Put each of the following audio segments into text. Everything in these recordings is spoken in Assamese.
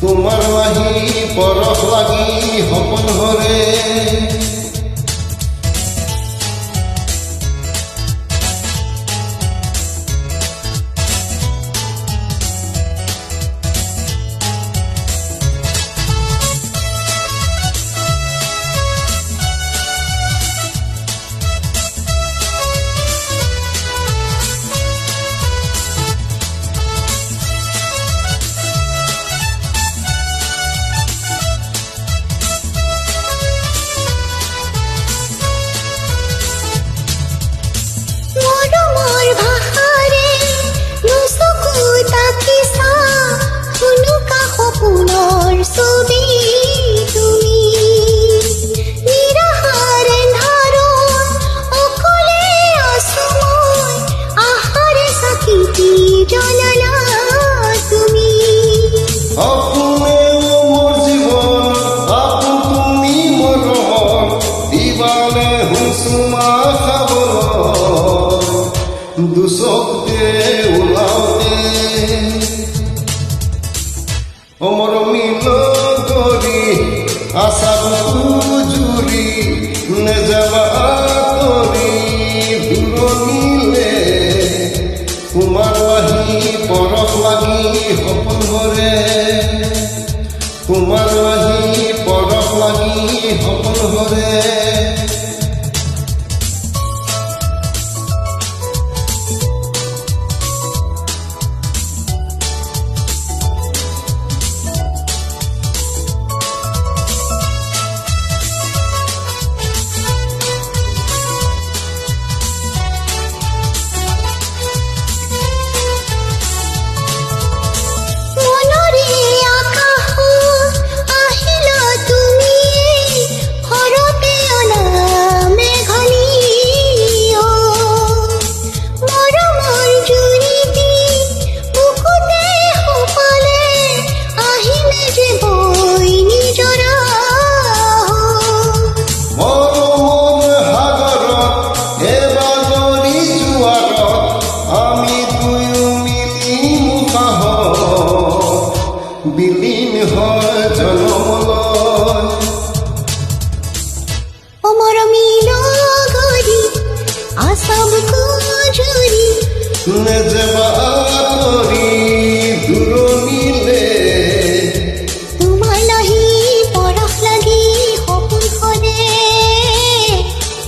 তোমাৰ লাহি পৰশ লাগি সপোন হৰে দুচকতে ওলাওতে অমৰ মিল কৰি আশা জুৰি নেযাবা তৰি দূৰণিলে তোমাৰ লাহি পৰশ লাগি সপোন হৰে তোমাৰ লাহি পৰশ লাগি সপোন হৰে বিলীন হয় জনমলৈ অমৰ মিল কৰি আশা জুৰি নেযাবা তৰি দূৰণিলে তোমাৰ লাহি পৰশ লাগি সপোন হৰে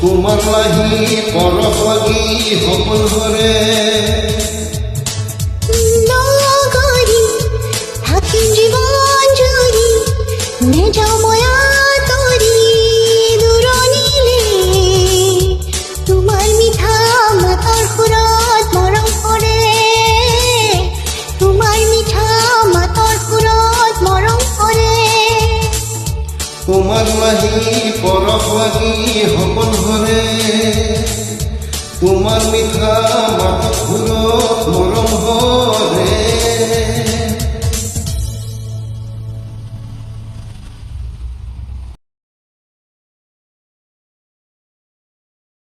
তোমাৰ লাহি পৰশ লাগি সপোন হৰে জীবন জুৰি নেযাওঁ ময়া তৰি দূৰণিলে তোমাৰ মিঠা মাতৰ সুৰত মৰম কৰে তোমাৰ মিঠা মাতৰ সুৰত মৰম কৰে তোমাৰ লাহি পৰশ লাগি সপোন হৰে তোমাৰ মিঠা মাতৰ সুৰত মৰম হৰে